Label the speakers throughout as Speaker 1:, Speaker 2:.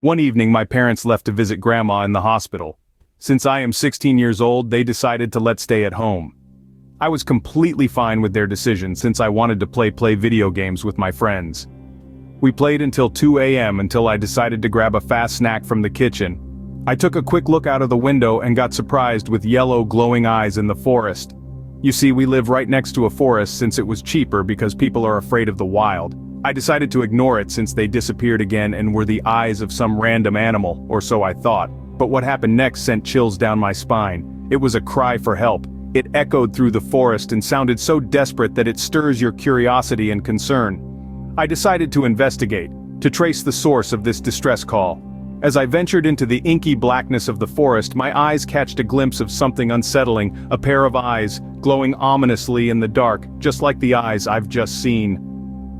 Speaker 1: One evening my parents left to visit Grandma in the hospital. Since I am 16 years old, they decided to let stay at home. I was completely fine with their decision since I wanted to play video games with my friends. We played until 2 a.m. until I decided to grab a fast snack from the kitchen. I took a quick look out of the window and got surprised with yellow glowing eyes in the forest. You see, we live right next to a forest since it was cheaper because people are afraid of the wild. I decided to ignore it since they disappeared again and were the eyes of some random animal, or so I thought. But what happened next sent chills down my spine. It was a cry for help. It echoed through the forest and sounded so desperate that it stirs your curiosity and concern. I decided to investigate, to trace the source of this distress call. As I ventured into the inky blackness of the forest, my eyes catched a glimpse of something unsettling, a pair of eyes, glowing ominously in the dark, just like the eyes I've just seen.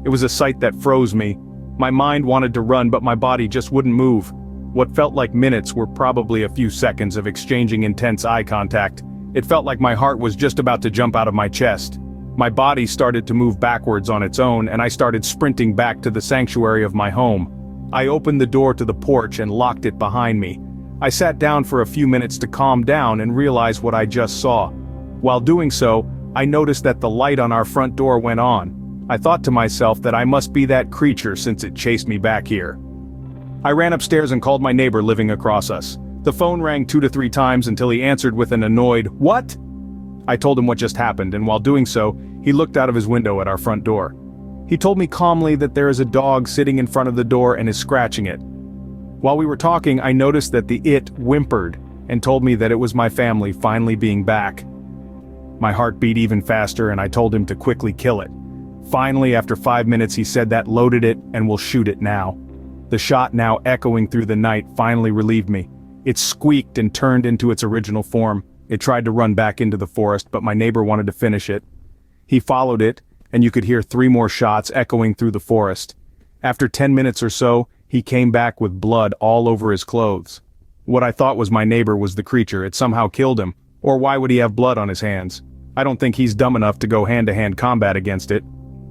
Speaker 1: It was a sight that froze me. My mind wanted to run, but my body just wouldn't move. What felt like minutes were probably a few seconds of exchanging intense eye contact. It felt like my heart was just about to jump out of my chest. My body started to move backwards on its own, and I started sprinting back to the sanctuary of my home. I opened the door to the porch and locked it behind me. I sat down for a few minutes to calm down and realize what I just saw. While doing so, I noticed that the light on our front door went on. I thought to myself that I must be that creature since it chased me back here. I ran upstairs and called my neighbor living across us. The phone rang 2 to 3 times until he answered with an annoyed, "What?" I told him what just happened, and while doing so, he looked out of his window at our front door. He told me calmly that there is a dog sitting in front of the door and is scratching it. While we were talking, I noticed that the it whimpered and told me that it was my family finally being back. My heart beat even faster and I told him to quickly kill it. Finally, after 5 minutes, he said that loaded it and will shoot it now. The shot, now echoing through the night, finally relieved me. It squeaked and turned into its original form. It tried to run back into the forest, but my neighbor wanted to finish it. He followed it, and you could hear 3 more shots echoing through the forest. After 10 minutes or so, he came back with blood all over his clothes. What I thought was my neighbor was the creature. It somehow killed him. Or why would he have blood on his hands? I don't think he's dumb enough to go hand-to-hand combat against it.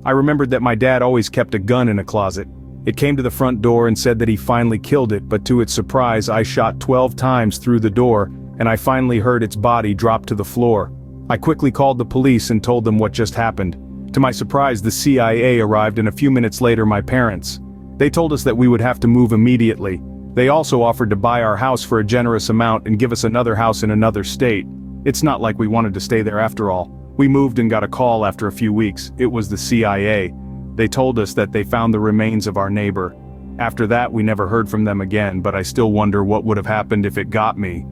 Speaker 1: I remembered that my dad always kept a gun in a closet. It came to the front door and said that he finally killed it, but to its surprise I shot 12 times through the door, and I finally heard its body drop to the floor. I quickly called the police and told them what just happened. To my surprise, the CIA arrived, and a few minutes later my parents. They told us that we would have to move immediately. They also offered to buy our house for a generous amount and give us another house in another state. It's not like we wanted to stay there after all. We moved and got a call after a few weeks. It was the CIA. They told us that they found the remains of our neighbor. After that, we never heard from them again, but I still wonder what would have happened if it got me.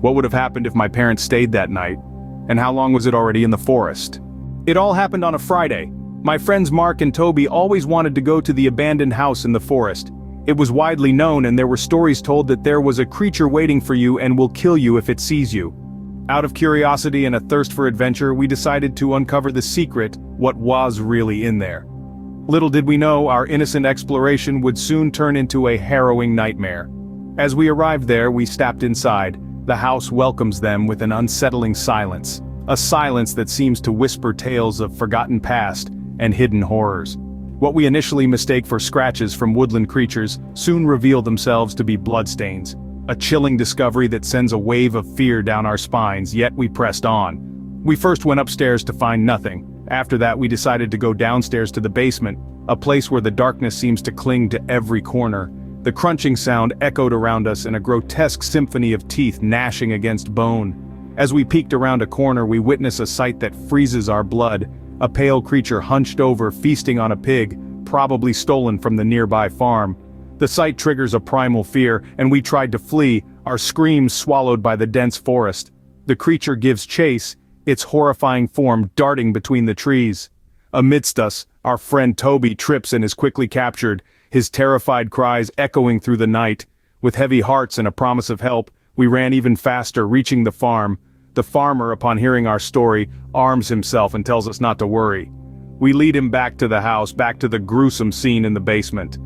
Speaker 1: What would have happened if my parents stayed that night? And how long was it already in the forest? It all happened on a Friday. My friends Mark and Toby always wanted to go to the abandoned house in the forest. It was widely known and there were stories told that there was a creature waiting for you and will kill you if it sees you. Out of curiosity and a thirst for adventure, we decided to uncover the secret, what was really in there. Little did we know, our innocent exploration would soon turn into a harrowing nightmare. As we arrived there, we stepped inside. The house welcomes them with an unsettling silence. A silence that seems to whisper tales of forgotten past and hidden horrors. What we initially mistake for scratches from woodland creatures soon reveal themselves to be bloodstains. A chilling discovery that sends a wave of fear down our spines, yet we pressed on. We first went upstairs to find nothing. After that, we decided to go downstairs to the basement, a place where the darkness seems to cling to every corner. The crunching sound echoed around us in a grotesque symphony of teeth gnashing against bone. As we peeked around a corner, we witness a sight that freezes our blood. A pale creature hunched over, feasting on a pig, probably stolen from the nearby farm. The sight triggers a primal fear, and we tried to flee, our screams swallowed by the dense forest. The creature gives chase, its horrifying form darting between the trees. Amidst us, our friend Toby trips and is quickly captured, his terrified cries echoing through the night. With heavy hearts and a promise of help, we ran even faster, reaching the farm. The farmer, upon hearing our story, arms himself and tells us not to worry. We lead him back to the house, back to the gruesome scene in the basement.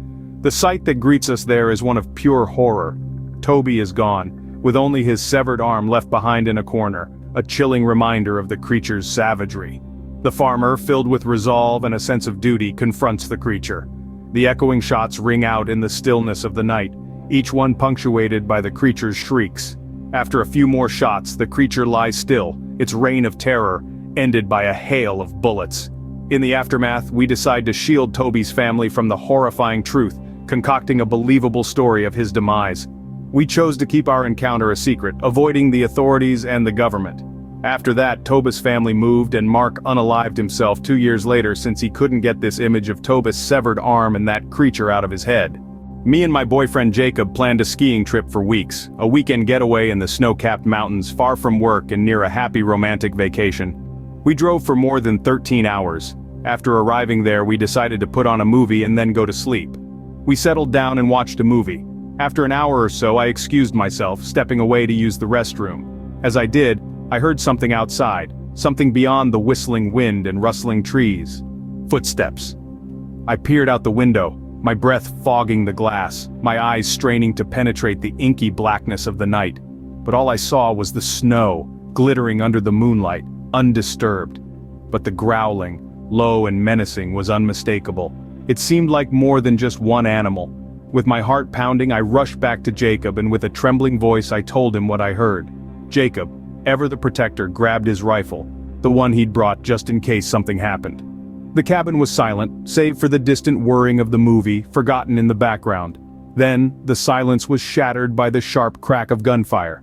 Speaker 1: The sight that greets us there is one of pure horror. Toby is gone, with only his severed arm left behind in a corner, a chilling reminder of the creature's savagery. The farmer, filled with resolve and a sense of duty, confronts the creature. The echoing shots ring out in the stillness of the night. each one punctuated by the creature's shrieks. After a few more shots, the creature lies still, its reign of terror ended by a hail of bullets. In the aftermath, we decide to shield Toby's family from the horrifying truth, concocting a believable story of his demise. We chose to keep our encounter a secret, avoiding the authorities and the government. After that, Toba's family moved and Mark unalived himself 2 years later since he couldn't get this image of Toba's severed arm and that creature out of his head. Me and my boyfriend Jacob planned a skiing trip for weeks, a weekend getaway in the snow-capped mountains far from work and near a happy romantic vacation. We drove for more than 13 hours. After arriving there, we decided to put on a movie and then go to sleep. We settled down and watched a movie. After an hour or so, I excused myself, stepping away to use the restroom. As I did, I heard something outside, something beyond the whistling wind and rustling trees. Footsteps. I peered out the window, my breath fogging the glass, my eyes straining to penetrate the inky blackness of the night. But all I saw was the snow, glittering under the moonlight, undisturbed. But the growling, low and menacing, was unmistakable. It seemed like more than just one animal. With my heart pounding, I rushed back to Jacob and with a trembling voice I told him what I heard. Jacob, ever the protector, grabbed his rifle, the one he'd brought just in case something happened. The cabin was silent, save for the distant whirring of the movie, forgotten in the background. Then, the silence was shattered by the sharp crack of gunfire.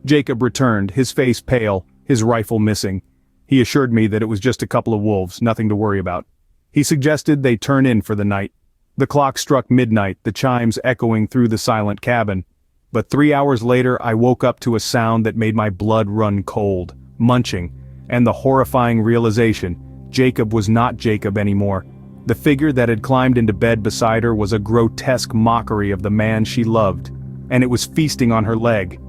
Speaker 1: Jacob returned, his face pale, his rifle missing. He assured me that it was just a couple of wolves, nothing to worry about. He suggested they turn in for the night. The clock struck midnight, the chimes echoing through the silent cabin. But 3 hours later I woke up to a sound that made my blood run cold, munching, and the horrifying realization, Jacob was not Jacob anymore. The figure that had climbed into bed beside her was a grotesque mockery of the man she loved, and it was feasting on her leg.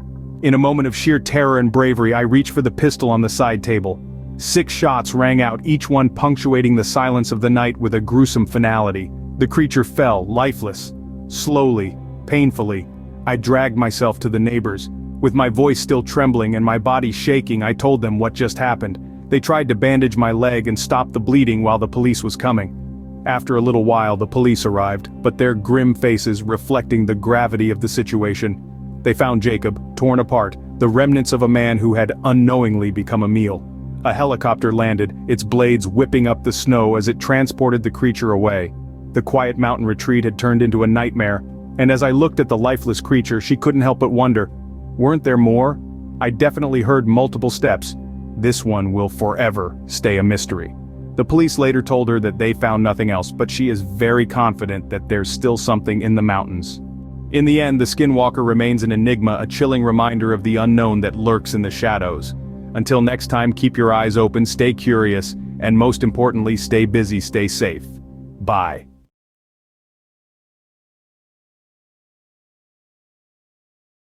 Speaker 1: In a moment of sheer terror and bravery, I reached for the pistol on the side table. 6 shots rang out, each one punctuating the silence of the night with a gruesome finality. The creature fell, lifeless. Slowly, painfully, I dragged myself to the neighbors. With my voice still trembling and my body shaking, I told them what just happened. They tried to bandage my leg and stop the bleeding while the police was coming. After a little while, the police arrived, but their grim faces reflecting the gravity of the situation. They found Jacob, torn apart, the remnants of a man who had unknowingly become a meal. A helicopter landed, its blades whipping up the snow as it transported the creature away. The quiet mountain retreat had turned into a nightmare, and as I looked at the lifeless creature, she couldn't help but wonder, weren't there more? I definitely heard multiple steps. This one will forever stay a mystery. The police later told her that they found nothing else, but she is very confident that there's still something in the mountains. In the end, the Skinwalker remains an enigma, a chilling reminder of the unknown that lurks in the shadows. Until next time, keep your eyes open, stay curious, and most importantly, stay busy, stay safe. Bye.